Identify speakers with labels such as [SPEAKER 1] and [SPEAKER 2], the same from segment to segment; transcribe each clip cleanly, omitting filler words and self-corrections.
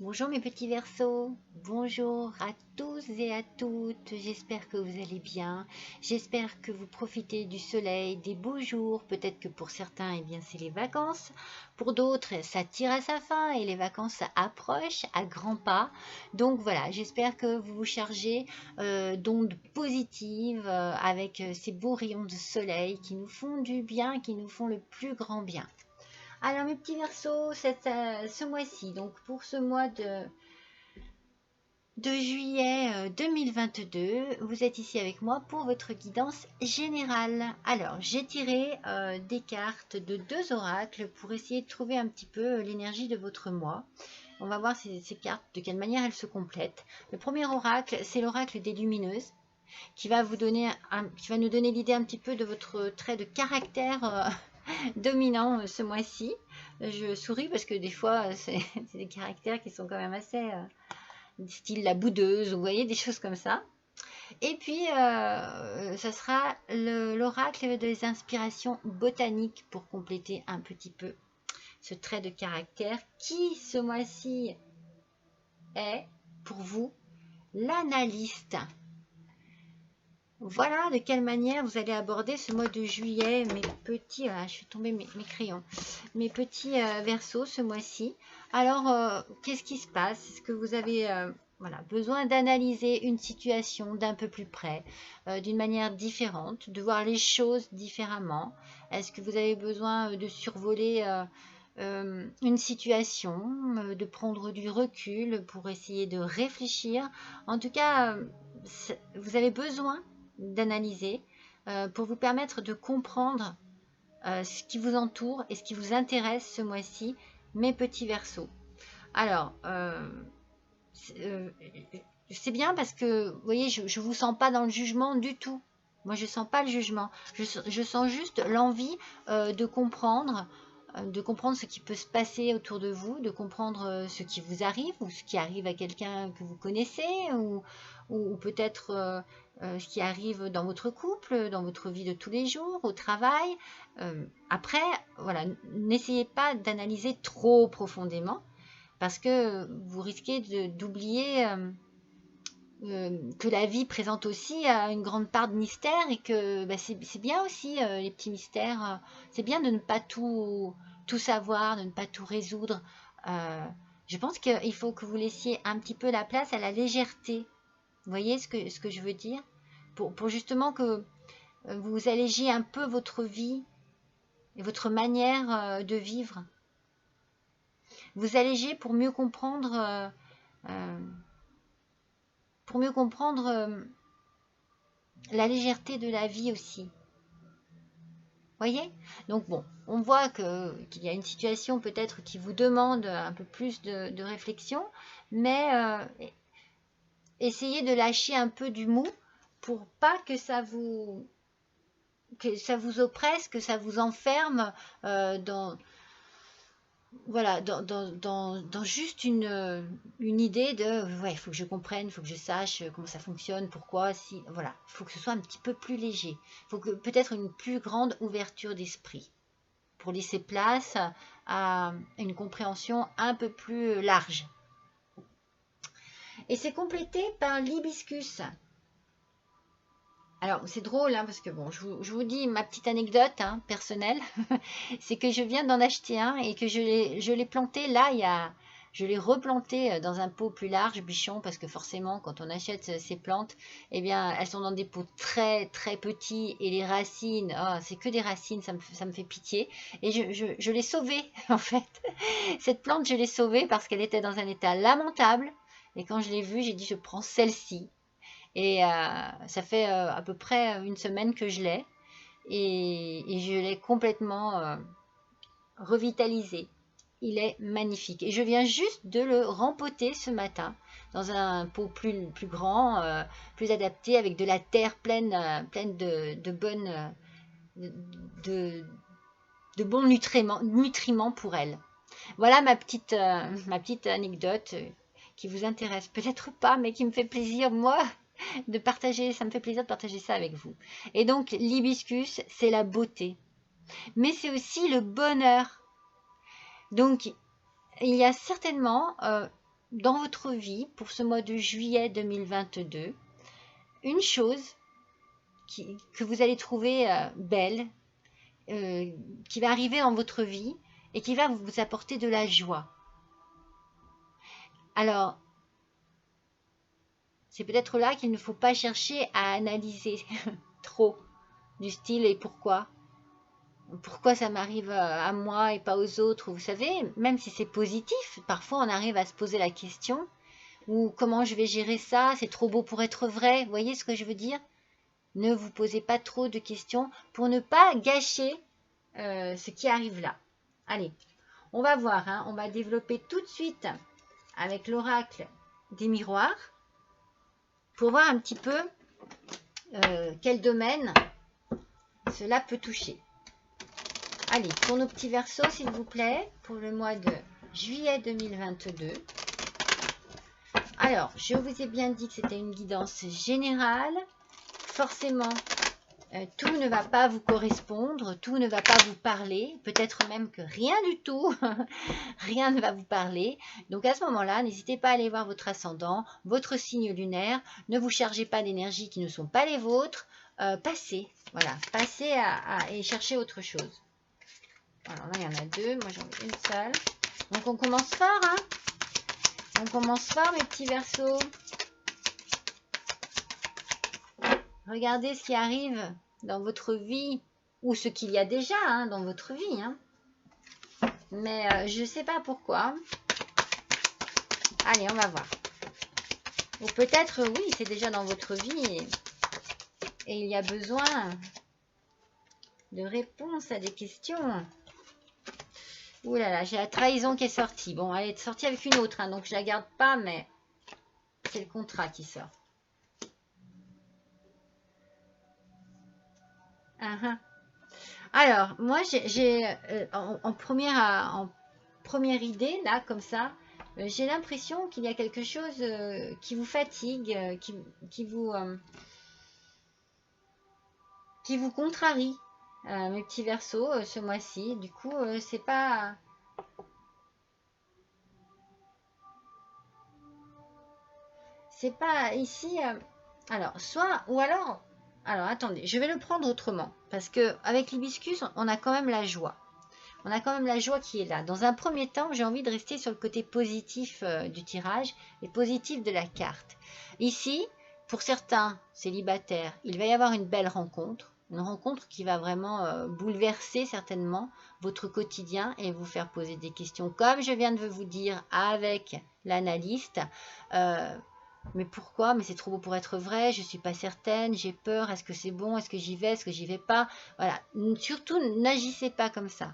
[SPEAKER 1] Bonjour mes petits Verseaux, bonjour à tous et à toutes, j'espère que vous allez bien, j'espère que vous profitez du soleil, des beaux jours, peut-être que pour certains eh bien c'est les vacances, pour d'autres ça tire à sa fin et les vacances approchent à grands pas, donc voilà, j'espère que vous vous chargez d'ondes positives avec ces beaux rayons de soleil qui nous font du bien, qui nous font le plus grand bien. Alors mes petits Verseaux, ce mois-ci, donc pour ce mois de juillet 2022, vous êtes ici avec moi pour votre guidance générale. Alors j'ai tiré des cartes de deux oracles pour essayer de trouver un petit peu l'énergie de votre mois. On va voir ces cartes, de quelle manière elles se complètent. Le premier oracle, c'est l'oracle des lumineuses qui va nous donner l'idée un petit peu de votre trait de caractère dominant ce mois-ci. Je souris parce que des fois, c'est des caractères qui sont quand même assez style la boudeuse, vous voyez, des choses comme ça. Et puis, ça sera l'oracle des inspirations botaniques pour compléter un petit peu ce trait de caractère qui, ce mois-ci, est pour vous l'analyste. Voilà de quelle manière vous allez aborder ce mois de juillet, mes petits, je suis tombée mes crayons, mes petits Verseaux ce mois-ci. Alors, qu'est-ce qui se passe? Est-ce que vous avez besoin d'analyser une situation d'un peu plus près, d'une manière différente, de voir les choses différemment? Est-ce que vous avez besoin de survoler une situation, de prendre du recul pour essayer de réfléchir? En tout cas, vous avez besoin d'analyser pour vous permettre de comprendre ce qui vous entoure et ce qui vous intéresse ce mois-ci, mes petits Verseaux. Alors, c'est bien parce que, vous voyez, je ne vous sens pas dans le jugement du tout. Moi, je ne sens pas le jugement. Je sens juste l'envie de comprendre ce qui peut se passer autour de vous, de comprendre ce qui vous arrive ou ce qui arrive à quelqu'un que vous connaissez ou peut-être ce qui arrive dans votre couple, dans votre vie de tous les jours, au travail. Après, voilà, n'essayez pas d'analyser trop profondément parce que vous risquez d'oublier que la vie présente aussi une grande part de mystère et que c'est bien aussi les petits mystères. C'est bien de ne pas tout savoir, de ne pas tout résoudre. Je pense qu'il faut que vous laissiez un petit peu la place à la légèreté. Vous voyez ce que je veux dire? Pour justement que vous allégiez un peu votre vie et votre manière de vivre. Vous allégez pour mieux comprendre la légèreté de la vie aussi. Voyez? Donc bon, on voit qu'il y a une situation peut-être qui vous demande un peu plus de réflexion, mais essayez de lâcher un peu du mou pour pas que ça vous oppresse, que ça vous enferme dans juste une idée de ouais, il faut que je comprenne, il faut que je sache comment ça fonctionne, pourquoi, si, voilà, il faut que ce soit un petit peu plus léger, il faut que peut-être une plus grande ouverture d'esprit pour laisser place à une compréhension un peu plus large. Et c'est complété par l'hibiscus. Alors c'est drôle parce que bon, je vous dis ma petite anecdote personnelle, c'est que je viens d'en acheter un et que je l'ai planté là, je l'ai replanté dans un pot plus large, bichon, parce que forcément quand on achète ces plantes, eh bien elles sont dans des pots très très petits et les racines, c'est que des racines, ça me fait pitié. Et je l'ai sauvée en fait. Cette plante je l'ai sauvée parce qu'elle était dans un état lamentable et quand je l'ai vue, j'ai dit je prends celle-ci. Et ça fait à peu près une semaine que je l'ai. Et je l'ai complètement revitalisé. Il est magnifique. Et je viens juste de le rempoter ce matin dans un pot plus grand, plus adapté, avec de la terre pleine de bonnes de bons nutriments pour elle. Voilà ma petite anecdote qui vous intéresse peut-être pas, mais qui me fait plaisir, moi, de partager. Ça me fait plaisir de partager ça avec vous. Et donc, l'hibiscus, c'est la beauté. Mais c'est aussi le bonheur. Donc, il y a certainement dans votre vie pour ce mois de juillet 2022 une chose que vous allez trouver belle, qui va arriver dans votre vie et qui va vous apporter de la joie. Alors, c'est peut-être là qu'il ne faut pas chercher à analyser trop du style et pourquoi. Pourquoi ça m'arrive à moi et pas aux autres. Vous savez, même si c'est positif, parfois on arrive à se poser la question ou comment je vais gérer ça, c'est trop beau pour être vrai. Vous voyez ce que je veux dire? Ne vous posez pas trop de questions pour ne pas gâcher ce qui arrive là. Allez, on va voir, hein, on va développer tout de suite avec l'oracle des miroirs pour voir un petit peu quel domaine cela peut toucher. Allez, pour nos petits versos, s'il vous plaît, pour le mois de juillet 2022. Alors, je vous ai bien dit que c'était une guidance générale. Forcément, tout ne va pas vous correspondre, tout ne va pas vous parler, peut-être même que rien du tout, rien ne va vous parler. Donc à ce moment-là, n'hésitez pas à aller voir votre ascendant, votre signe lunaire, ne vous chargez pas d'énergies qui ne sont pas les vôtres, passez, voilà, passez et cherchez autre chose. Alors là, il y en a deux, moi j'en ai une seule. Donc on commence fort, hein. On commence fort, mes petits versos. Regardez ce qui arrive dans votre vie, ou ce qu'il y a déjà hein, dans votre vie. Hein. Mais je ne sais pas pourquoi. Allez, on va voir. Ou peut-être, oui, c'est déjà dans votre vie et il y a besoin de réponses à des questions. Ouh là là, j'ai la trahison qui est sortie. Bon, elle est sortie avec une autre, hein, donc je la garde pas, mais c'est le contrat qui sort. Alors, moi, j'ai en première idée, là, comme ça, j'ai l'impression qu'il y a quelque chose qui vous fatigue, qui vous contrarie, mes petits versos, ce mois-ci. Du coup, c'est pas... C'est pas ici... alors, soit... Ou alors... Alors, attendez, je vais le prendre autrement. Parce que avec l'hibiscus, on a quand même la joie. On a quand même la joie qui est là. Dans un premier temps, j'ai envie de rester sur le côté positif du tirage et positif de la carte. Ici, pour certains célibataires, il va y avoir une belle rencontre. Une rencontre qui va vraiment bouleverser certainement votre quotidien et vous faire poser des questions. Comme je viens de vous dire avec l'analyste, mais pourquoi? Mais c'est trop beau pour être vrai, je ne suis pas certaine, j'ai peur, est-ce que c'est bon, est-ce que j'y vais, est-ce que j'y vais pas? Voilà, surtout n'agissez pas comme ça.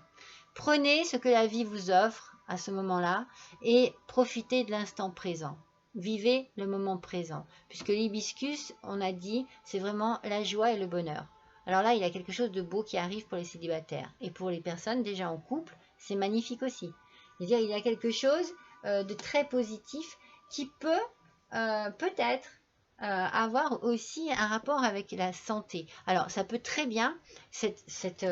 [SPEAKER 1] Prenez ce que la vie vous offre à ce moment-là et profitez de l'instant présent. Vivez le moment présent. Puisque l'hibiscus, on a dit, c'est vraiment la joie et le bonheur. Alors là, il y a quelque chose de beau qui arrive pour les célibataires. Et pour les personnes déjà en couple, c'est magnifique aussi. C'est-à-dire, il y a quelque chose de très positif qui peut peut-être avoir aussi un rapport avec la santé. Alors, ça peut très bien, cette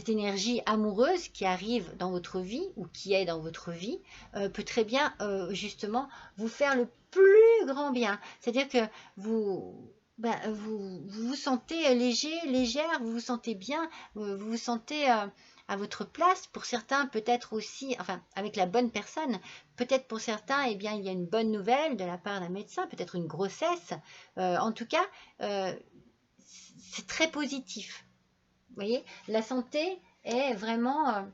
[SPEAKER 1] énergie amoureuse qui arrive dans votre vie ou qui est dans votre vie peut très bien justement vous faire le plus grand bien. C'est-à-dire que vous vous sentez léger, légère, vous vous sentez bien, vous vous sentez à votre place. Pour certains, peut-être aussi, enfin, avec la bonne personne, peut-être pour certains, eh bien, il y a une bonne nouvelle de la part d'un médecin, peut-être une grossesse. En tout cas, c'est très positif. Vous voyez, la santé est vraiment,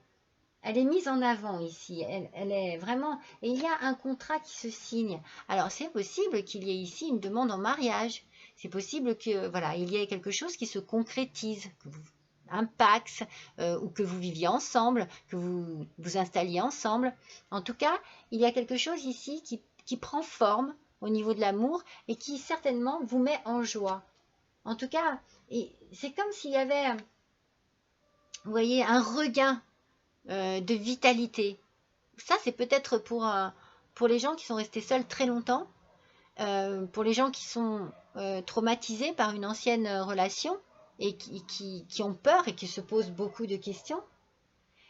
[SPEAKER 1] elle est mise en avant ici. Elle est vraiment, et il y a un contrat qui se signe. Alors, c'est possible qu'il y ait ici une demande en mariage. C'est possible que, voilà, il y ait quelque chose qui se concrétise, un Pax, ou que vous viviez ensemble, que vous vous installiez ensemble. En tout cas, il y a quelque chose ici qui prend forme au niveau de l'amour et qui certainement vous met en joie. En tout cas, c'est comme s'il y avait, vous voyez, un regain de vitalité. Ça, c'est peut-être pour les gens qui sont restés seuls très longtemps, pour les gens qui sont traumatisés par une ancienne relation et qui ont peur et qui se posent beaucoup de questions.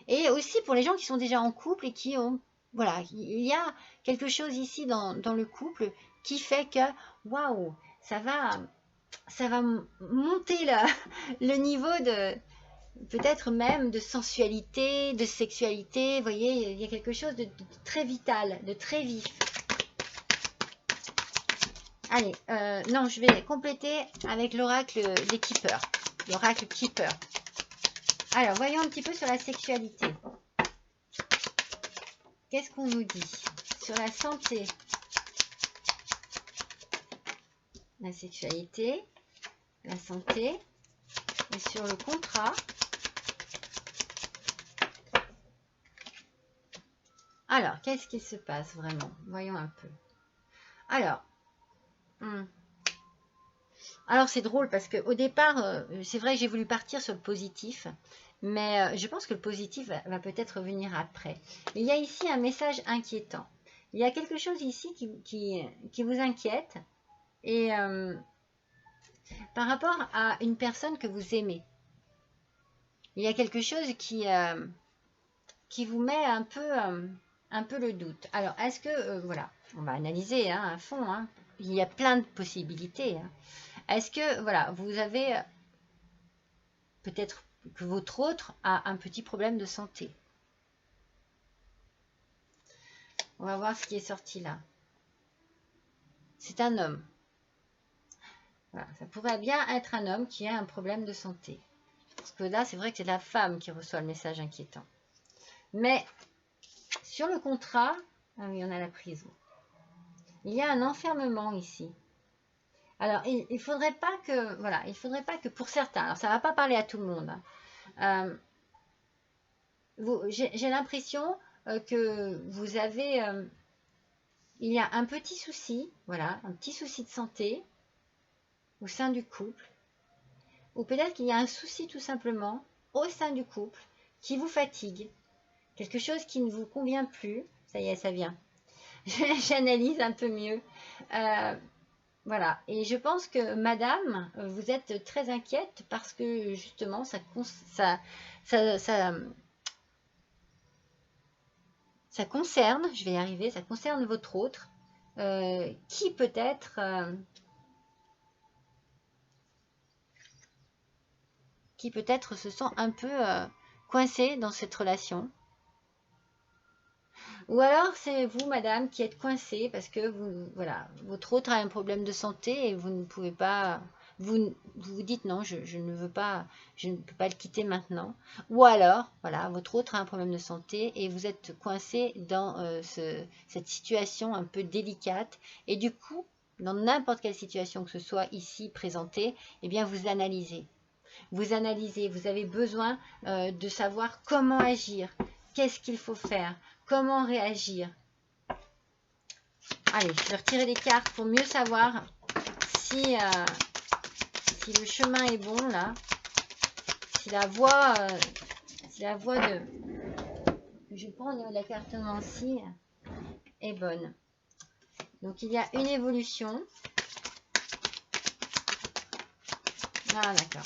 [SPEAKER 1] Et aussi pour les gens qui sont déjà en couple et qui ont voilà, il y a quelque chose ici dans le couple qui fait que, waouh, ça va, monter le niveau de, peut-être même de sensualité, de sexualité. Vous voyez, il y a quelque chose de très vital, de très vif. Allez, non, je vais compléter avec l'oracle des Keepers. L'oracle Keeper. Alors, voyons un petit peu sur la sexualité. Qu'est-ce qu'on nous dit sur la santé? La sexualité, la santé, et sur le contrat. Alors, qu'est-ce qui se passe vraiment? Voyons un peu. Alors, alors c'est drôle parce qu'au départ, c'est vrai que j'ai voulu partir sur le positif, mais je pense que le positif va peut-être venir après. Mais il y a ici un message inquiétant. Il y a quelque chose ici qui vous inquiète et par rapport à une personne que vous aimez. Il y a quelque chose qui vous met un peu le doute. Alors, est-ce que, voilà, on va analyser hein, à fond, hein. Il y a plein de possibilités. Hein. Est-ce que, voilà, vous avez peut-être que votre autre a un petit problème de santé? On va voir ce qui est sorti là. C'est un homme. Voilà, ça pourrait bien être un homme qui a un problème de santé. Parce que là, c'est vrai que c'est la femme qui reçoit le message inquiétant. Mais sur le contrat, ah oui, on a la prison. Il y a un enfermement ici. Alors, il faudrait pas que, voilà, il faudrait pas que pour certains, alors ça va pas parler à tout le monde. Hein. J'ai l'impression que vous avez, il y a un petit souci, voilà, un petit souci de santé au sein du couple, ou peut-être qu'il y a un souci tout simplement au sein du couple qui vous fatigue, quelque chose qui ne vous convient plus. Ça y est, ça vient. J'analyse un peu mieux. Voilà, et je pense que madame, vous êtes très inquiète parce que justement, ça concerne, je vais y arriver, ça concerne votre autre, qui peut-être se sent un peu coincé dans cette relation. Ou alors c'est vous, madame, qui êtes coincée parce que vous, voilà, votre autre a un problème de santé et vous ne pouvez pas, vous dites non, je ne veux pas, je ne peux pas le quitter maintenant. Ou alors, voilà, votre autre a un problème de santé et vous êtes coincé dans cette situation un peu délicate. Et du coup, dans n'importe quelle situation que ce soit ici présentée, eh bien vous analysez. Vous analysez, vous avez besoin de savoir comment agir, qu'est-ce qu'il faut faire, comment réagir. Allez, je vais retirer les cartes pour mieux savoir si le chemin est bon là, si la voie de, je prends la carte Nancy est bonne. Donc il y a une évolution. Ah d'accord.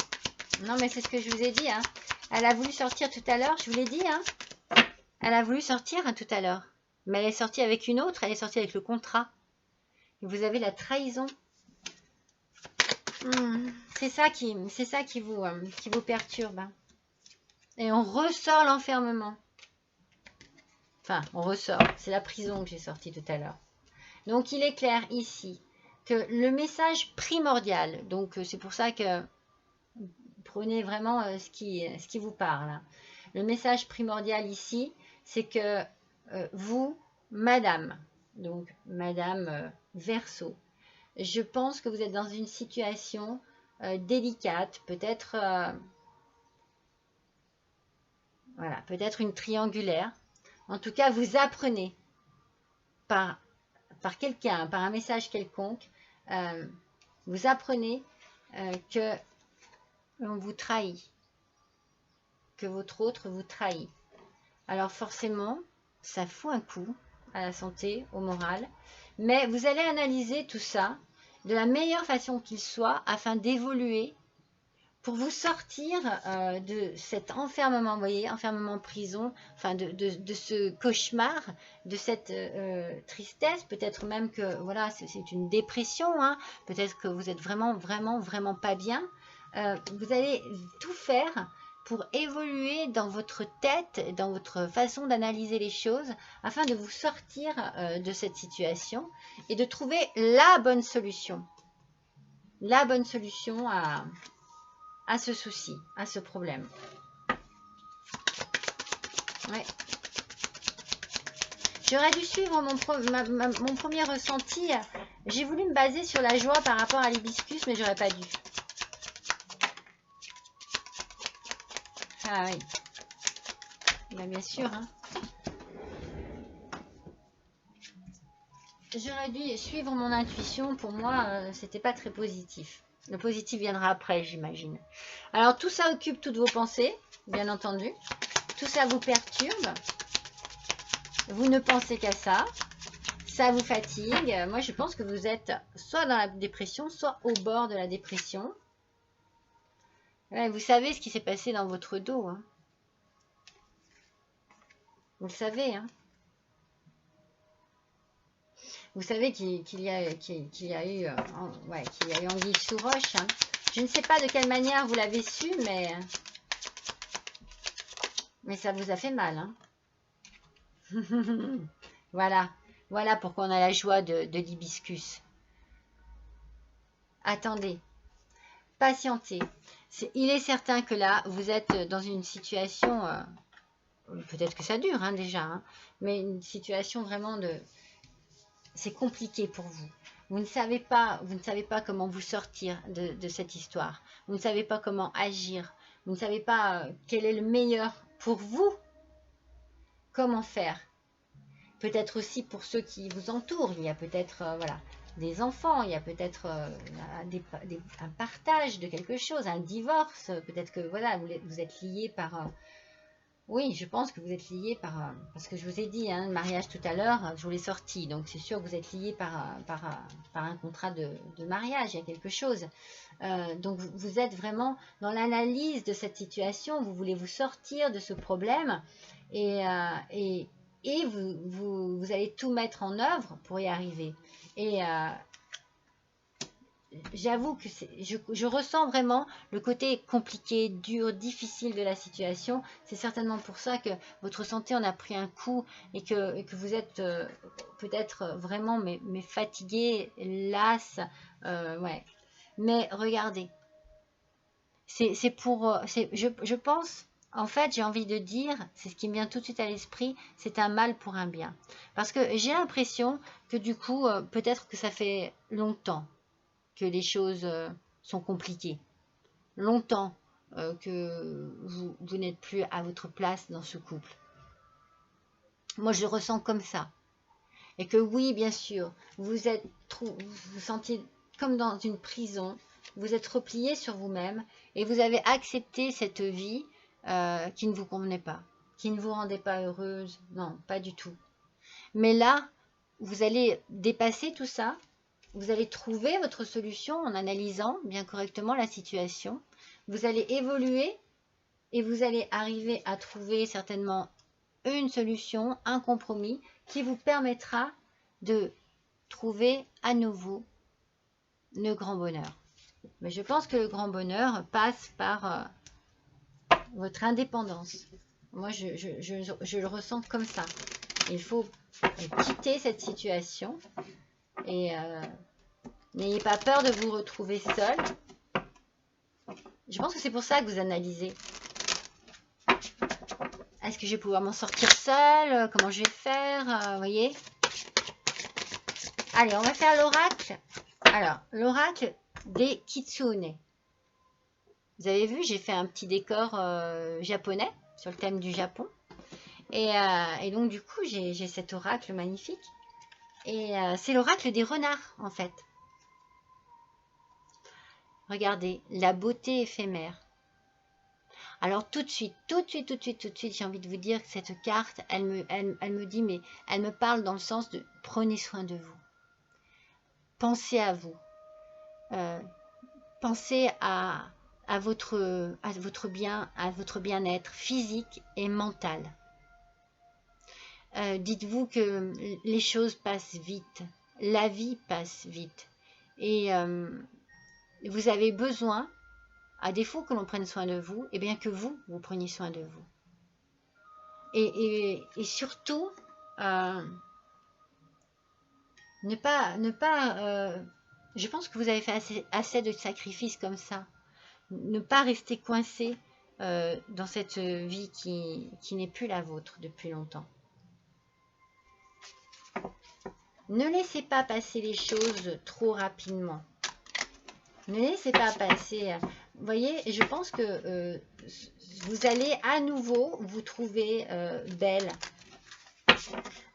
[SPEAKER 1] Non mais c'est ce que je vous ai dit. Hein. Elle a voulu sortir tout à l'heure, je vous l'ai dit. Hein. Elle a voulu sortir hein, tout à l'heure. Mais elle est sortie avec une autre, elle est sortie avec le contrat. Et vous avez la trahison. C'est ça qui vous perturbe. Hein. Et on ressort l'enfermement. Enfin, on ressort. C'est la prison que j'ai sortie tout à l'heure. Donc, il est clair ici que le message primordial, donc c'est pour ça que prenez vraiment ce qui vous parle. Hein. Le message primordial ici, c'est que vous, madame, donc madame Verseau, je pense que vous êtes dans une situation délicate, peut-être voilà, peut-être une triangulaire. En tout cas, vous apprenez par quelqu'un, par un message quelconque, vous apprenez que on vous trahit, que votre autre vous trahit. Alors forcément, ça fout un coup à la santé, au moral, mais vous allez analyser tout ça de la meilleure façon qu'il soit afin d'évoluer pour vous sortir de cet enfermement, vous voyez, enfermement prison, enfin de ce cauchemar, de cette tristesse, peut-être même que, voilà, c'est une dépression, hein, peut-être que vous êtes vraiment, vraiment, vraiment pas bien. Vous allez tout faire pour évoluer dans votre tête, dans votre façon d'analyser les choses, afin de vous sortir de cette situation et de trouver la bonne solution à ce souci, à ce problème. Ouais. J'aurais dû suivre mon premier ressenti. J'ai voulu me baser sur la joie par rapport à l'hibiscus, mais j'aurais pas dû. Ah oui. Ben, bien sûr. Hein. J'aurais dû suivre mon intuition. Pour moi, c'était pas très positif. Le positif viendra après, j'imagine. Alors, tout ça occupe toutes vos pensées, bien entendu. Tout ça vous perturbe. Vous ne pensez qu'à ça. Ça vous fatigue. Moi, je pense que vous êtes soit dans la dépression, soit au bord de la dépression. Ouais, vous savez ce qui s'est passé dans votre dos. Hein. Vous le savez. Hein. Vous savez qu'il y a eu anguille sous roche. Hein. Je ne sais pas de quelle manière vous l'avez su, mais ça vous a fait mal. Hein. Voilà pourquoi on a la joie de l'hibiscus. Attendez, patientez. Il est certain que là, vous êtes dans une situation, peut-être que ça dure hein, déjà, hein, mais une situation vraiment de... C'est compliqué pour vous. Vous ne savez pas comment vous sortir de cette histoire. Vous ne savez pas comment agir. Vous ne savez pas quel est le meilleur pour vous. Comment faire? Peut-être aussi pour ceux qui vous entourent. Il y a peut-être voilà, des enfants, il y a peut-être un partage de quelque chose, un divorce. Peut-être que voilà, vous êtes liés par... oui, je pense que vous êtes liés par... parce que je vous ai dit, hein, le mariage tout à l'heure, je vous l'ai sorti. Donc c'est sûr que vous êtes liés par un contrat de mariage, il y a quelque chose. Donc vous êtes vraiment dans l'analyse de cette situation, vous voulez vous sortir de ce problème et vous allez tout mettre en œuvre pour y arriver. Et j'avoue que je ressens vraiment le côté compliqué, dur, difficile de la situation. C'est certainement pour ça que votre santé en a pris un coup et que vous êtes peut-être vraiment mais fatigué, las. Ouais. Mais regardez, je pense, en fait, j'ai envie de dire, c'est ce qui me vient tout de suite à l'esprit, c'est un mal pour un bien. Parce que j'ai l'impression que du coup, peut-être que ça fait longtemps que les choses sont compliquées. Longtemps que vous n'êtes plus à votre place dans ce couple. Moi, je le ressens comme ça. Et que oui, bien sûr, vous vous sentiez comme dans une prison, vous êtes replié sur vous-même et vous avez accepté cette vie qui ne vous convenait pas, qui ne vous rendait pas heureuse, non, pas du tout. Mais là, vous allez dépasser tout ça, vous allez trouver votre solution en analysant bien correctement la situation, vous allez évoluer et vous allez arriver à trouver certainement une solution, un compromis qui vous permettra de trouver à nouveau le grand bonheur. Mais je pense que le grand bonheur passe par votre indépendance. Moi, je le ressens comme ça. Il faut quitter cette situation et n'ayez pas peur de vous retrouver seul. Je pense que c'est pour ça que vous analysez. Est-ce que je vais pouvoir m'en sortir seule? Comment je vais faire? Vous voyez? Allez, on va faire l'oracle. Alors, l'oracle des Kitsune. Vous avez vu, j'ai fait un petit décor japonais sur le thème du Japon. Et donc, du coup, j'ai cet oracle magnifique. Et c'est l'oracle des renards, en fait. Regardez, la beauté éphémère. Alors tout de suite, j'ai envie de vous dire que cette carte, elle me dit, mais elle me parle dans le sens de prenez soin de vous. Pensez à vous. Pensez à à votre bien-être physique et mental. Dites-vous que les choses passent vite, la vie passe vite. Et vous avez besoin, à défaut que l'on prenne soin de vous, et bien que vous preniez soin de vous. Et surtout, ne pas je pense que vous avez fait assez de sacrifices comme ça. Ne pas rester coincé dans cette vie qui n'est plus la vôtre depuis longtemps. Ne laissez pas passer les choses trop rapidement. Ne laissez pas passer. Vous voyez, je pense que vous allez à nouveau vous trouver belle.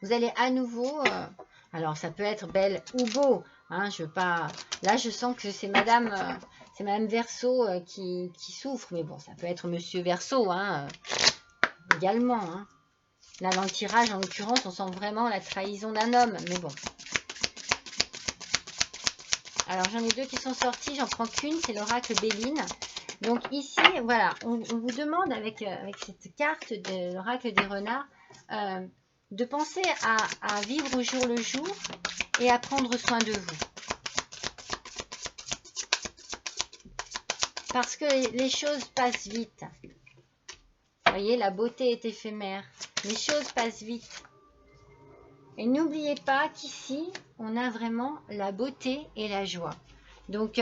[SPEAKER 1] Vous allez à nouveau... alors, ça peut être belle ou beau. Hein, je veux pas... Là, je sens que c'est Madame Verseau qui souffre. Mais bon, ça peut être Monsieur Verseau hein, également. Hein. Là, dans le tirage, en l'occurrence, on sent vraiment la trahison d'un homme. Mais bon. Alors, j'en ai deux qui sont sortis. J'en prends qu'une. C'est l'oracle Béline. Donc, ici, voilà. On vous demande, avec cette carte de l'oracle des renards, de penser à vivre au jour le jour et à prendre soin de vous. Parce que les choses passent vite. Vous voyez, la beauté est éphémère. Les choses passent vite. Et n'oubliez pas qu'ici, on a vraiment la beauté et la joie. Donc,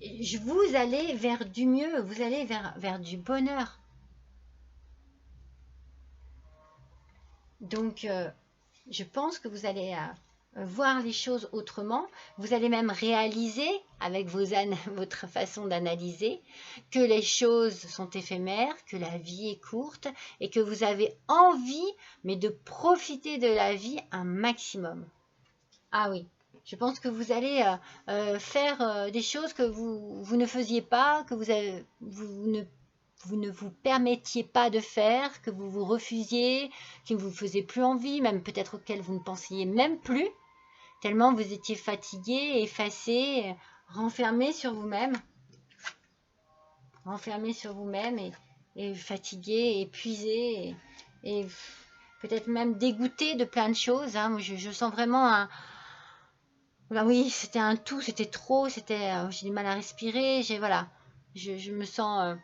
[SPEAKER 1] vous allez vers du mieux, vous allez vers du bonheur. Donc, je pense que vous allez voir les choses autrement. Vous allez même réaliser, avec votre façon d'analyser, que les choses sont éphémères, que la vie est courte et que vous avez envie, mais de profiter de la vie un maximum. Ah oui, je pense que vous allez faire des choses que vous ne faisiez pas, que vous ne vous permettiez pas de faire, que vous vous refusiez, qui ne vous faisait plus envie, même peut-être auquel vous ne pensiez même plus, tellement vous étiez fatigué, effacé, renfermé sur vous-même, et fatigué, épuisé, et peut-être même dégoûté de plein de choses. Hein. Je sens vraiment un... Ben oui, c'était un tout, c'était trop, j'ai du mal à respirer, voilà, je me sens...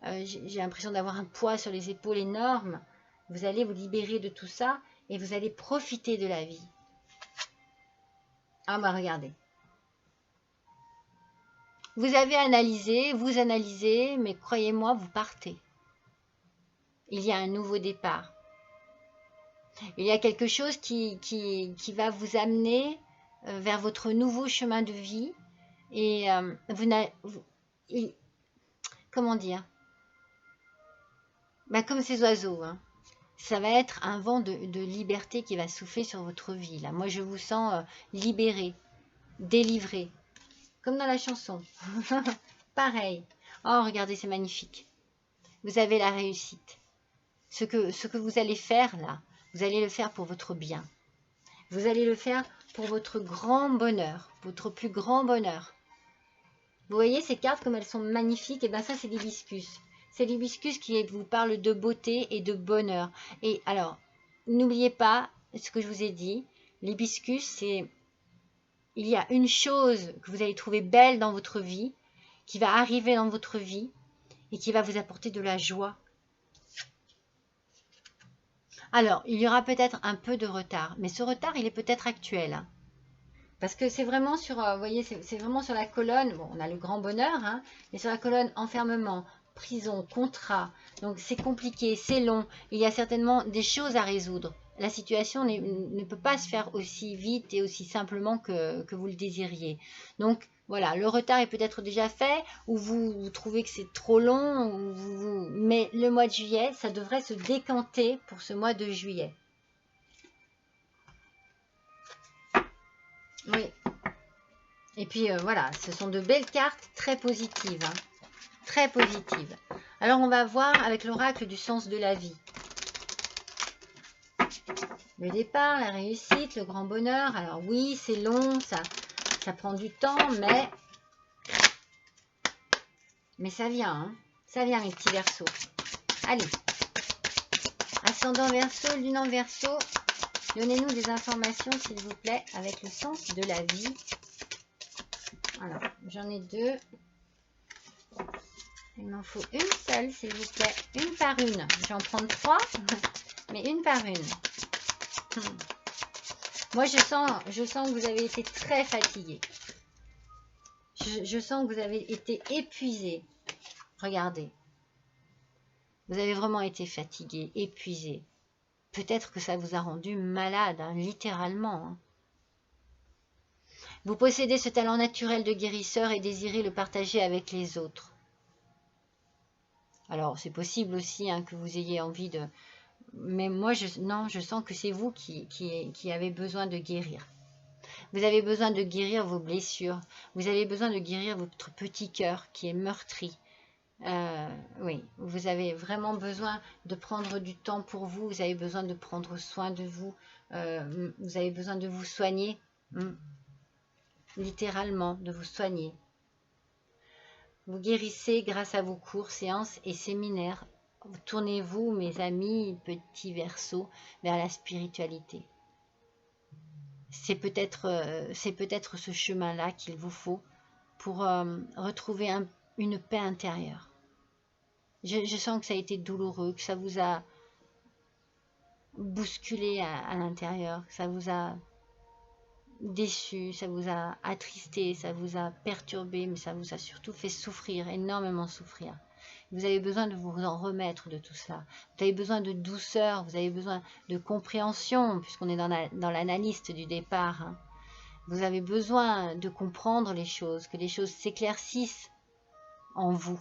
[SPEAKER 1] j'ai l'impression d'avoir un poids sur les épaules énorme. Vous allez vous libérer de tout ça et vous allez profiter de la vie. Ah bah regardez. Vous avez analysé, vous analysez, mais croyez-moi, vous partez. Il y a un nouveau départ. Il y a quelque chose qui va vous amener vers votre nouveau chemin de vie. Et comment dire? Ben, comme ces oiseaux, hein. Ça va être un vent de liberté qui va souffler sur votre vie. Là. Moi, je vous sens libéré, délivré, comme dans la chanson. Pareil. Oh, regardez, c'est magnifique. Vous avez la réussite. Ce que vous allez faire, là, vous allez le faire pour votre bien. Vous allez le faire pour votre grand bonheur, votre plus grand bonheur. Vous voyez ces cartes comme elles sont magnifiques? Et bien ça, c'est l'hibiscus. C'est l'hibiscus qui vous parle de beauté et de bonheur. Et alors, n'oubliez pas ce que je vous ai dit. L'hibiscus, c'est... Il y a une chose que vous allez trouver belle dans votre vie, qui va arriver dans votre vie et qui va vous apporter de la joie. Alors, il y aura peut-être un peu de retard, mais ce retard, il est peut-être actuel. Hein. Parce que c'est vraiment sur, vous voyez, c'est vraiment sur la colonne, bon, on a le grand bonheur, hein, mais sur la colonne enfermement, prison, contrat, donc c'est compliqué, c'est long, il y a certainement des choses à résoudre. La situation ne peut pas se faire aussi vite et aussi simplement que vous le désiriez. Donc voilà, le retard est peut-être déjà fait, ou vous trouvez que c'est trop long, mais le mois de juillet, ça devrait se décanter pour ce mois de juillet. Oui. Et puis voilà, ce sont de belles cartes très positives. Hein. Très positives. Alors on va voir avec l'oracle du sens de la vie. Le départ, la réussite, le grand bonheur. Alors oui, c'est long, ça prend du temps, mais Mais ça vient, hein. Ça vient, mes petits Verseaux. Allez. Ascendant Verseau, lune en Verseau. Donnez-nous des informations, s'il vous plaît, avec le sens de la vie. Alors, j'en ai 2. Il m'en faut une seule, s'il vous plaît. Une par une. Je vais en prendre 3, mais une par une. Moi, je sens que vous avez été très fatigué. Je sens que vous avez été épuisé. Regardez. Vous avez vraiment été fatigué, épuisé. Peut-être que ça vous a rendu malade, hein, littéralement. Hein. Vous possédez ce talent naturel de guérisseur et désirez le partager avec les autres. Alors, c'est possible aussi hein, que vous ayez envie de... Mais moi, je sens que c'est vous qui avez besoin de guérir. Vous avez besoin de guérir vos blessures. Vous avez besoin de guérir votre petit cœur qui est meurtri. Oui, vous avez vraiment besoin de prendre du temps pour vous. Vous avez besoin de prendre soin de vous. Vous avez besoin de vous soigner. Littéralement, de vous soigner. Vous guérissez grâce à vos cours, séances et séminaires. Tournez-vous, mes amis, petits Verseaux, vers la spiritualité. C'est peut-être ce chemin-là qu'il vous faut pour retrouver une paix intérieure. Je sens que ça a été douloureux, que ça vous a bousculé à l'intérieur, que ça vous a déçu, ça vous a attristé, ça vous a perturbé, mais ça vous a surtout fait souffrir, énormément souffrir. Vous avez besoin de vous en remettre de tout ça. Vous avez besoin de douceur, vous avez besoin de compréhension, puisqu'on est dans l'analyste du départ. Hein. Vous avez besoin de comprendre les choses, que les choses s'éclaircissent en vous.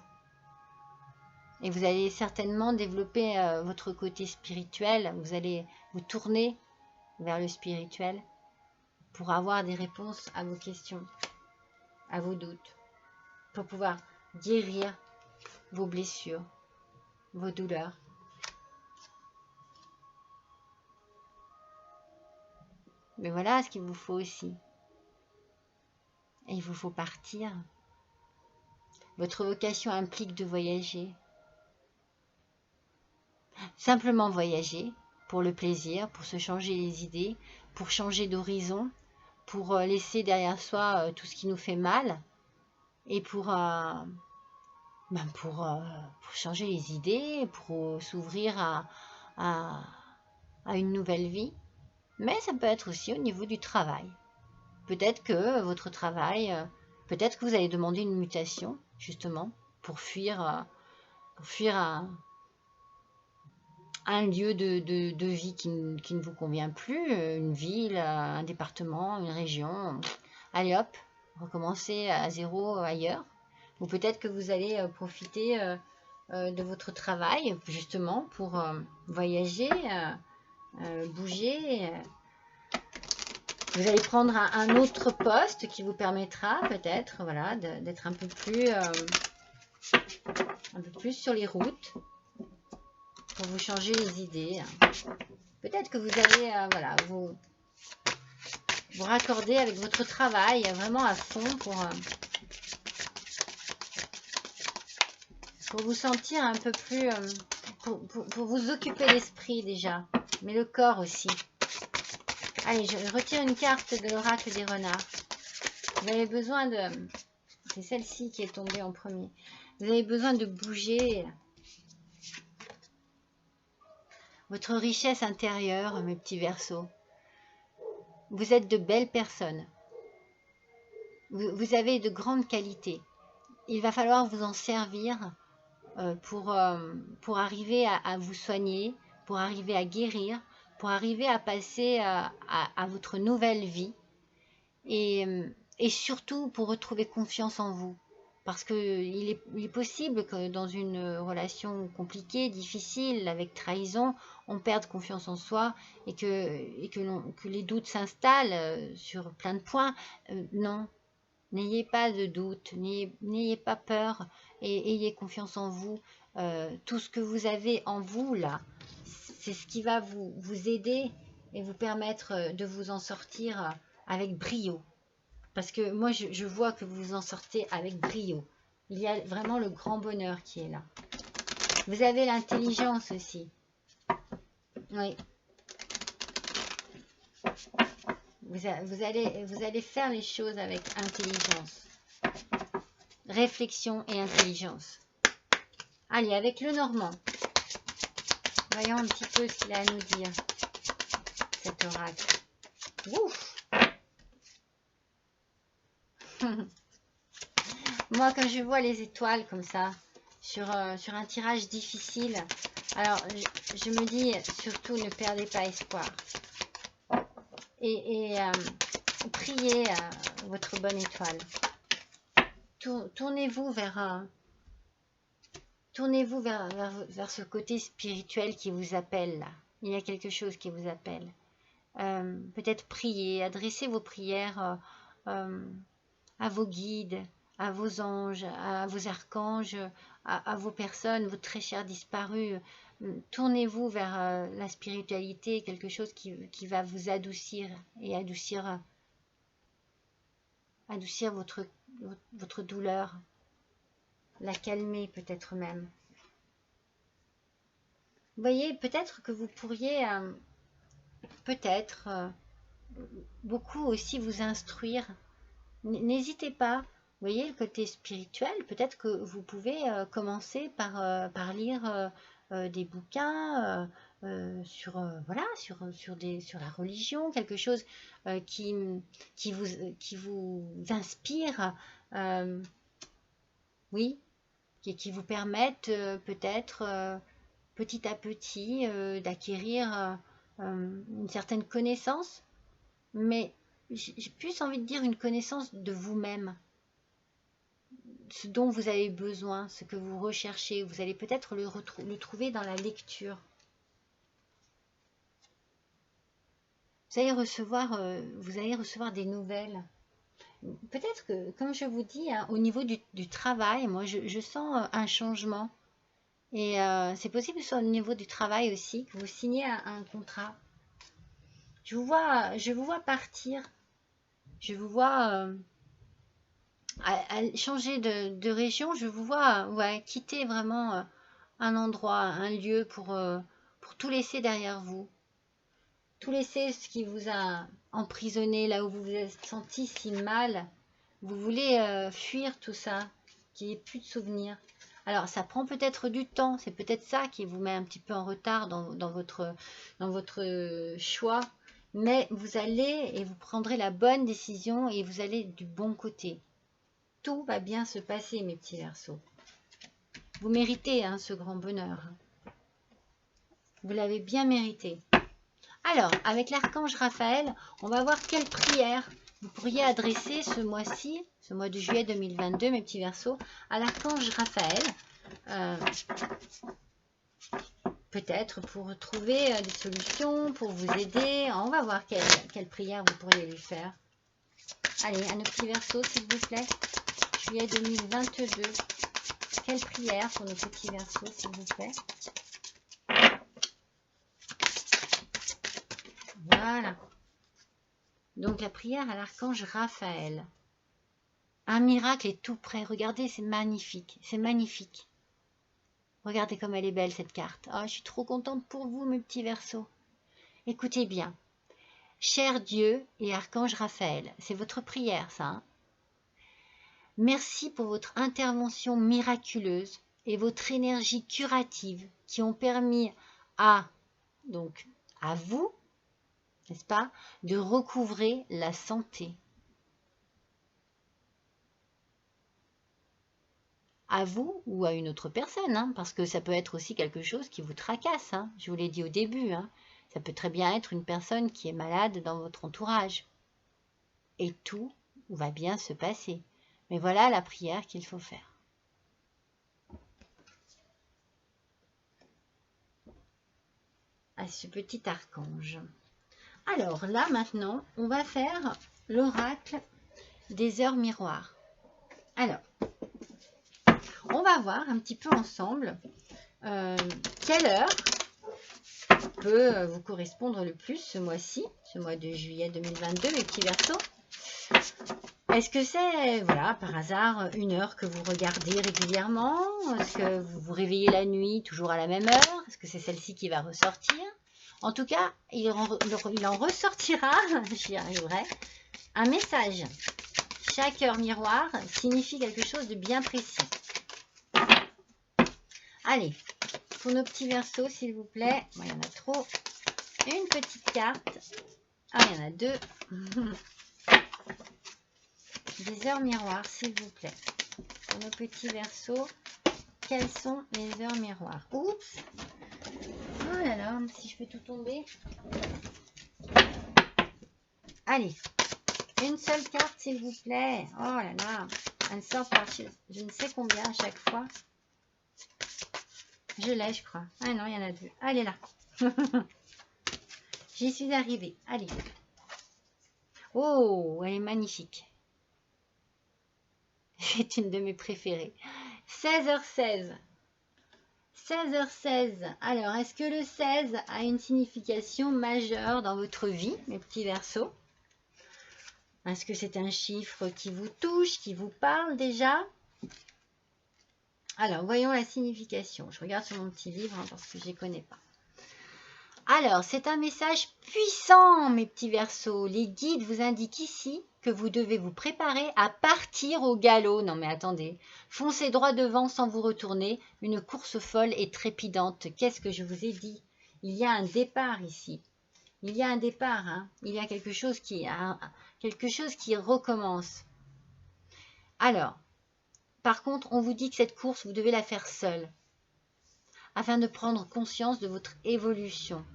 [SPEAKER 1] Et vous allez certainement développer votre côté spirituel, vous allez vous tourner vers le spirituel pour avoir des réponses à vos questions, à vos doutes, pour pouvoir guérir vos blessures, vos douleurs. Mais voilà ce qu'il vous faut aussi. Et il vous faut partir. Votre vocation implique de voyager. Simplement voyager pour le plaisir, pour se changer les idées, pour changer d'horizon, pour laisser derrière soi tout ce qui nous fait mal et pour changer les idées, pour s'ouvrir à une nouvelle vie. Mais ça peut être aussi au niveau du travail. Peut-être que votre travail, peut-être que vous allez demander une mutation, justement, pour fuir un lieu de vie qui ne vous convient plus, une ville, un département, une région. Allez hop, recommencez à zéro ailleurs. Ou peut-être que vous allez profiter de votre travail, justement, pour voyager, bouger. Vous allez prendre un autre poste qui vous permettra peut-être voilà, d'être un peu plus sur les routes pour vous changer les idées. Peut-être que vous allez voilà, vous raccorder avec votre travail vraiment à fond pour vous sentir un peu plus... pour vous occuper l'esprit déjà, mais le corps aussi. Allez, je retire une carte de l'oracle des renards. Vous avez besoin de... C'est celle-ci qui est tombée en premier. Vous avez besoin de bouger. Votre richesse intérieure, mes petits Verseaux. Vous êtes de belles personnes. Vous avez de grandes qualités. Il va falloir vous en servir pour arriver à vous soigner, pour arriver à guérir, pour arriver à passer à votre nouvelle vie et surtout pour retrouver confiance en vous. Parce qu'il est possible que dans une relation compliquée, difficile, avec trahison, on perde confiance en soi et que les doutes s'installent sur plein de points. Non, n'ayez pas de doute, n'ayez pas peur et ayez confiance en vous. Tout ce que vous avez en vous, là, c'est ce qui va vous aider et vous permettre de vous en sortir avec brio. Parce que moi, je vois que vous vous en sortez avec brio. Il y a vraiment le grand bonheur qui est là. Vous avez l'intelligence aussi. Oui. Vous allez faire les choses avec intelligence. Réflexion et intelligence. Allez, avec le Normand. Voyons un petit peu ce qu'il a à nous dire, cet oracle. Ouf. Moi, quand je vois les étoiles comme ça, sur un tirage difficile, alors je me dis, surtout ne perdez pas espoir. Et priez votre bonne étoile. Tournez-vous vers ce côté spirituel qui vous appelle là. Il y a quelque chose qui vous appelle. Peut-être prier, adressez vos prières à vos guides, à vos anges, à vos archanges, à vos personnes, vos très chers disparus. Tournez-vous vers la spiritualité, quelque chose qui va vous adoucir et adoucir votre douleur, la calmer peut-être même. Vous voyez, peut-être que vous pourriez, beaucoup aussi vous instruire. N'hésitez pas. Vous voyez, le côté spirituel, peut-être que vous pouvez commencer par lire des bouquins sur la religion, quelque chose qui vous inspire, oui, qui vous permette peut-être petit à petit d'acquérir une certaine connaissance, mais j'ai plus envie de dire une connaissance de vous-même, ce dont vous avez besoin, ce que vous recherchez. Vous allez peut-être le trouver dans la lecture. Vous allez recevoir des nouvelles. Peut-être que, comme je vous dis, hein, au niveau du travail, moi je sens un changement. Et c'est possible que ce soit au niveau du travail aussi, que vous signez un contrat. Je vous vois partir. Je vous vois à changer de région. Je vous vois quitter vraiment un endroit, un lieu pour tout laisser derrière vous. Tout laisser ce qui vous a emprisonné, là où vous vous êtes senti si mal. Vous voulez fuir tout ça, qu'il n'y ait plus de souvenirs. Alors, ça prend peut-être du temps. C'est peut-être ça qui vous met un petit peu en retard dans votre choix. Mais vous allez et vous prendrez la bonne décision et vous allez du bon côté. Tout va bien se passer, mes petits Verseaux. Vous méritez ce grand bonheur. Vous l'avez bien mérité. Alors, avec l'archange Raphaël, on va voir quelle prière vous pourriez adresser ce mois-ci, ce mois de juillet 2022, mes petits Verseaux, à l'archange Raphaël. Peut-être pour trouver des solutions, pour vous aider. On va voir quelle prière vous pourriez lui faire. Allez, à nos petits Verseaux, s'il vous plaît. Juillet 2022. Quelle prière pour nos petits Verseaux, s'il vous plaît. Voilà. Donc la prière à l'archange Raphaël. Un miracle est tout prêt. Regardez, c'est magnifique. C'est magnifique. Regardez comme elle est belle cette carte. Oh, je suis trop contente pour vous, mes petits Verseaux. Écoutez bien. Cher Dieu et archange Raphaël, c'est votre prière ça. Hein? Merci pour votre intervention miraculeuse et votre énergie curative qui ont permis à vous, n'est-ce pas, de recouvrer la santé. À vous ou à une autre personne, hein, parce que ça peut être aussi quelque chose qui vous tracasse. Hein, je vous l'ai dit au début. Hein, ça peut très bien être une personne qui est malade dans votre entourage. Et tout va bien se passer. Mais voilà la prière qu'il faut faire. À ce petit archange. Alors là maintenant, on va faire l'oracle des heures miroirs. Alors, on va voir un petit peu ensemble quelle heure peut vous correspondre le plus ce mois-ci, ce mois de juillet 2022, mes petits Verseaux. Est-ce que c'est, voilà, par hasard, une heure que vous regardez régulièrement? Est-ce que vous vous réveillez la nuit toujours à la même heure? Est-ce que c'est celle-ci qui va ressortir? En tout cas, il en ressortira, j'y arriverai, un message. Chaque heure miroir signifie quelque chose de bien précis. Allez, pour nos petits versos, s'il vous plaît. Bon, il y en a trop. Une petite carte. Ah, il y en a deux. Des heures miroirs, s'il vous plaît. Pour nos petits versos, quelles sont les heures miroirs? Oups! Oh là là, si je fais tout tomber. Allez, une seule carte, s'il vous plaît. Oh là là, elle sort par je ne sais combien à chaque fois. Je l'ai, je crois. Ah non, il y en a deux. Allez là. J'y suis arrivée. Allez. Oh, elle est magnifique. C'est une de mes préférées. 16h16. 16h16. Alors, est-ce que le 16 a une signification majeure dans votre vie, mes petits versos? Est-ce que c'est un chiffre qui vous touche, qui vous parle déjà? Alors, voyons la signification. Je regarde sur mon petit livre parce que je ne les connais pas. Alors, c'est un message puissant, mes petits versos. Les guides vous indiquent ici que vous devez vous préparer à partir au galop. Non mais attendez, foncez droit devant sans vous retourner. Une course folle et trépidante. Qu'est-ce que je vous ai dit? Il y a un départ ici. Il y a un départ. Hein. Il y a quelque chose qui recommence. Alors, par contre, on vous dit que cette course, vous devez la faire seule, afin de prendre conscience de votre évolution.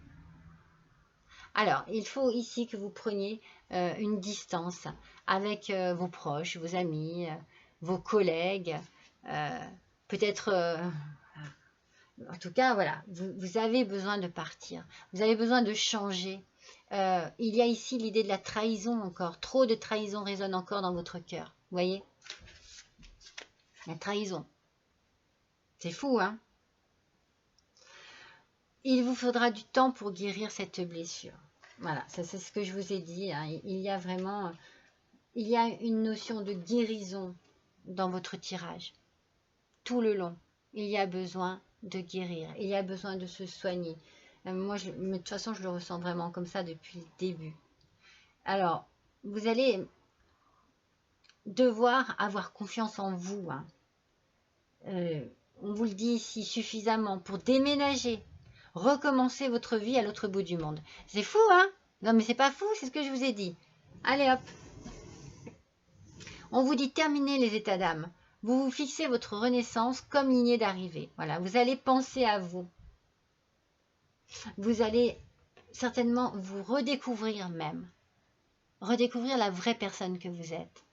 [SPEAKER 1] Alors, il faut ici que vous preniez une distance avec vos proches, vos amis, vos collègues, peut-être, en tout cas, voilà, vous avez besoin de partir, vous avez besoin de changer. Il y a ici l'idée de la trahison encore, trop de trahison résonne encore dans votre cœur, vous voyez? La trahison, c'est fou, hein? Il vous faudra du temps pour guérir cette blessure. Voilà, ça c'est ce que je vous ai dit. Hein. Il y a vraiment, il y a une notion de guérison dans votre tirage. Tout le long, il y a besoin de guérir. Il y a besoin de se soigner. Moi, mais de toute façon, je le ressens vraiment comme ça depuis le début. Alors, vous allez devoir avoir confiance en vous. Hein. On vous le dit ici suffisamment pour déménager. Recommencer votre vie à l'autre bout du monde. C'est fou, hein? Non, mais c'est pas fou, c'est ce que je vous ai dit. Allez, hop. On vous dit terminer les états d'âme. Vous vous fixez votre renaissance comme lignée d'arrivée. Voilà, vous allez penser à vous. Vous allez certainement vous redécouvrir même. Redécouvrir la vraie personne que vous êtes.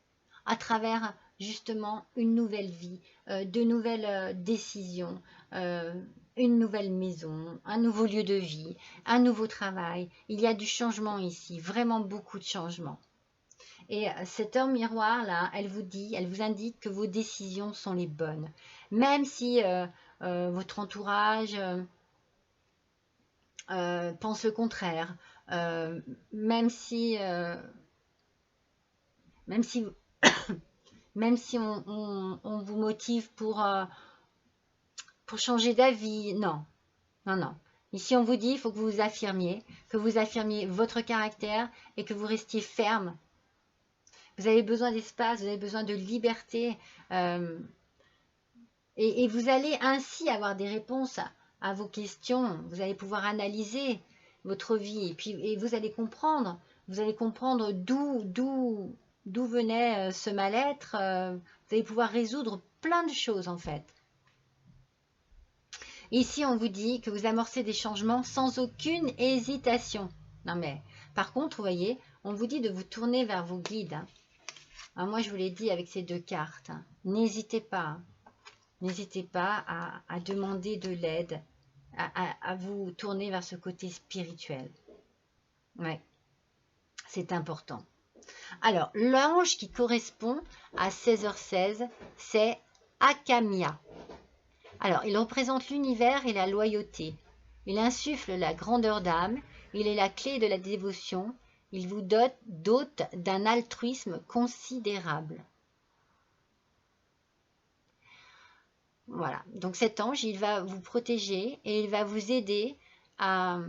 [SPEAKER 1] À travers, justement, une nouvelle vie, de nouvelles décisions, une nouvelle maison, un nouveau lieu de vie, un nouveau travail. Il y a du changement ici, vraiment beaucoup de changement. Et cette heure miroir là, elle vous indique que vos décisions sont les bonnes. Même si votre entourage pense le contraire, même si on vous motive pour changer d'avis, non. Ici, on vous dit, il faut que vous affirmiez, votre caractère et que vous restiez ferme. Vous avez besoin d'espace, vous avez besoin de liberté. Et vous allez ainsi avoir des réponses à vos questions. Vous allez pouvoir analyser votre vie et vous allez comprendre. Vous allez comprendre d'où venait ce mal-être. Vous allez pouvoir résoudre plein de choses en fait. Ici, on vous dit que vous amorcez des changements sans aucune hésitation. Non mais, par contre, vous voyez, on vous dit de vous tourner vers vos guides. Hein. Alors moi, je vous l'ai dit avec ces deux cartes. Hein. N'hésitez pas. Hein. N'hésitez pas à demander de l'aide, à vous tourner vers ce côté spirituel. Ouais, c'est important. Alors, l'ange qui correspond à 16h16, c'est Akamia. Alors, il représente l'univers et la loyauté. Il insuffle la grandeur d'âme. Il est la clé de la dévotion. Il vous dote d'un altruisme considérable. Voilà, donc cet ange, il va vous protéger et il va vous aider à,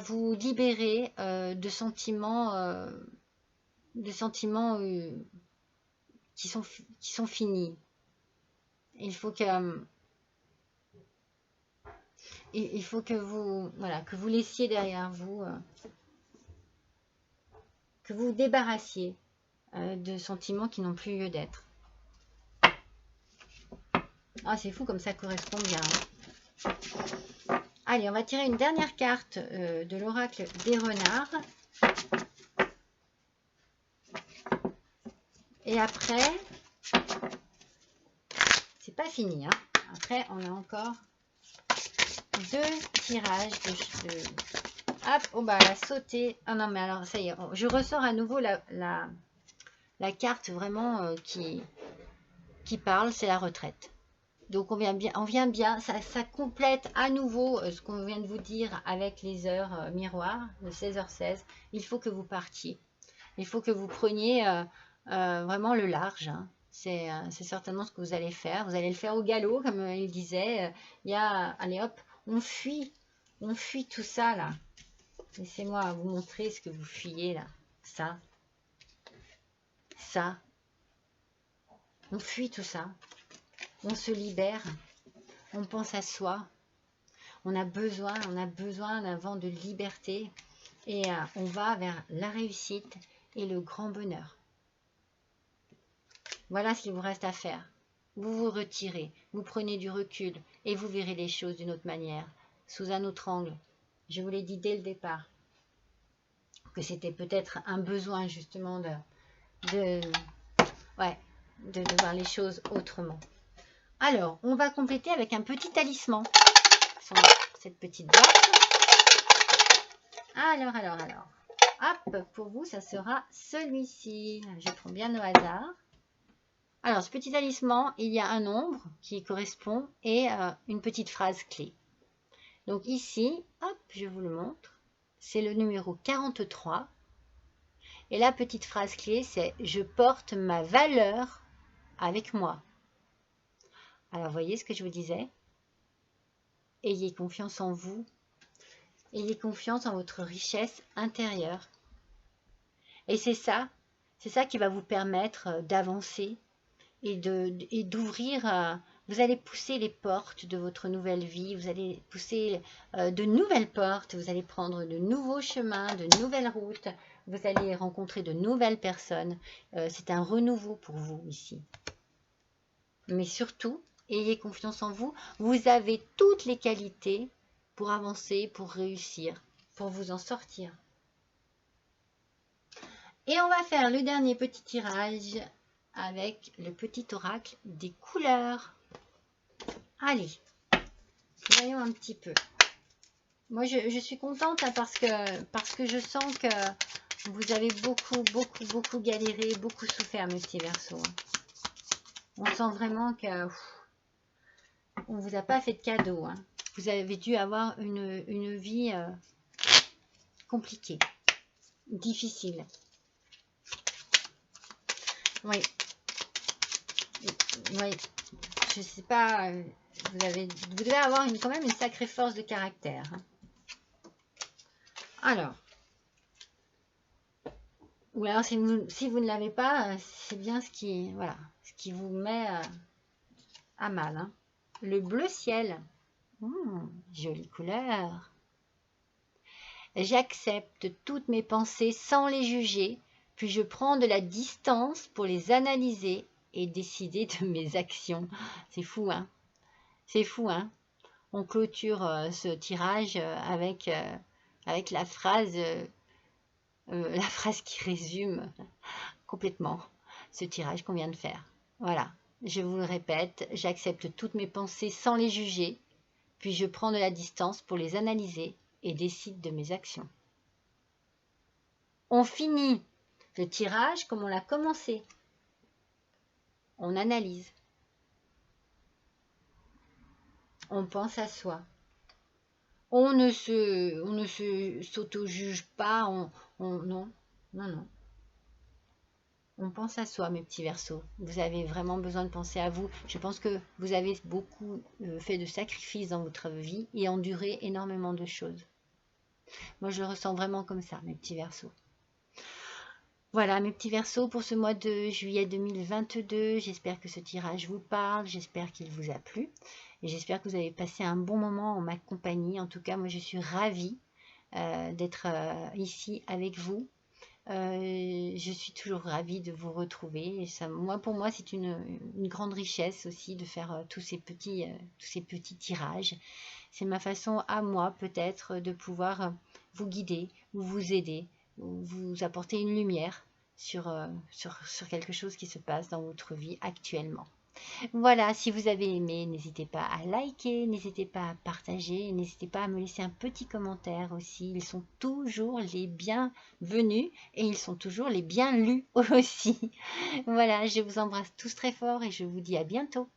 [SPEAKER 1] vous libérer de sentiments, qui sont finis. Il faut que, vous, voilà, que vous laissiez derrière vous, que vous vous débarrassiez de sentiments qui n'ont plus lieu d'être. Ah, c'est fou comme ça correspond bien. Allez, on va tirer une dernière carte de l'oracle des renards. Et après, c'est pas fini. Hein. Après, on a encore 2 tirages Hop, oh bah, elle a sauté. Ah non, mais alors, ça y est. Je ressors à nouveau la carte vraiment qui parle, c'est la retraite. Donc, on vient bien, ça complète à nouveau ce qu'on vient de vous dire avec les heures miroirs, de 16h16. Il faut que vous partiez. Il faut que vous preniez vraiment le large. Hein. C'est certainement ce que vous allez faire. Vous allez le faire au galop, comme il disait. Allez hop, on fuit tout ça là. Laissez-moi vous montrer ce que vous fuyez là. Ça. On fuit tout ça. On se libère. On pense à soi. On a besoin d'un vent de liberté. Et on va vers la réussite et le grand bonheur. Voilà ce qu'il vous reste à faire. Vous vous retirez, vous prenez du recul et vous verrez les choses d'une autre manière, sous un autre angle. Je vous l'ai dit dès le départ, que c'était peut-être un besoin justement de voir les choses autrement. Alors, on va compléter avec un petit talisman sur cette petite boîte. Alors. Hop, pour vous, ça sera celui-ci. Je prends bien au hasard. Alors, ce petit talisman, il y a un nombre qui correspond et une petite phrase clé. Donc ici, hop, je vous le montre. C'est le numéro 43. Et la petite phrase clé, c'est « Je porte ma valeur avec moi ». Alors, voyez ce que je vous disais? Ayez confiance en vous. Ayez confiance en votre richesse intérieure. Et c'est ça qui va vous permettre d'avancer et d'ouvrir. Vous allez pousser les portes de votre nouvelle vie, vous allez pousser de nouvelles portes, vous allez prendre de nouveaux chemins, de nouvelles routes, vous allez rencontrer de nouvelles personnes. C'est un renouveau pour vous ici. Mais surtout, ayez confiance en vous. Vous avez toutes les qualités pour avancer, pour réussir, pour vous en sortir. Et on va faire le dernier petit tirage avec le petit oracle des couleurs. Allez, voyons un petit peu. Moi, je suis contente hein, parce que je sens que vous avez beaucoup galéré, beaucoup souffert, mes petits Verseaux. On sent vraiment que on vous a pas fait de cadeau. Hein. Vous avez dû avoir une vie compliquée, difficile. Oui. Je sais pas. Vous devez avoir quand même une sacrée force de caractère. Hein. Alors, ou alors si vous ne l'avez pas, c'est bien ce qui vous met à mal. Hein. Le bleu ciel, jolie couleur. J'accepte toutes mes pensées sans les juger, puis je prends de la distance pour les analyser et décider de mes actions. C'est fou, hein? C'est fou, hein? On clôture ce tirage avec la phrase qui résume complètement ce tirage qu'on vient de faire. Voilà, je vous le répète, j'accepte toutes mes pensées sans les juger, puis je prends de la distance pour les analyser et décide de mes actions. On finit le tirage comme on l'a commencé. On analyse. « 'On pense à soi. On ne se s'auto-juge pas, non, non, non. On pense à soi, mes petits Verseaux. Vous avez vraiment besoin de penser à vous. Je pense que vous avez beaucoup fait de sacrifices dans votre vie et enduré énormément de choses. Moi, je le ressens vraiment comme ça, mes petits Verseaux. Voilà, mes petits Verseaux, pour ce mois de juillet 2022. J'espère que ce tirage vous parle, j'espère qu'il vous a plu. Et j'espère que vous avez passé un bon moment en ma compagnie. En tout cas, moi, je suis ravie d'être ici avec vous. Je suis toujours ravie de vous retrouver. Et ça, pour moi, c'est une grande richesse aussi de faire tous ces petits tirages. C'est ma façon à moi, peut-être, de pouvoir vous guider ou vous aider ou vous apporter une lumière sur quelque chose qui se passe dans votre vie actuellement. Voilà, si vous avez aimé, n'hésitez pas à liker, n'hésitez pas à partager, n'hésitez pas à me laisser un petit commentaire aussi. Ils sont toujours les bienvenus et ils sont toujours les bien lus aussi. Voilà, je vous embrasse tous très fort et je vous dis à bientôt.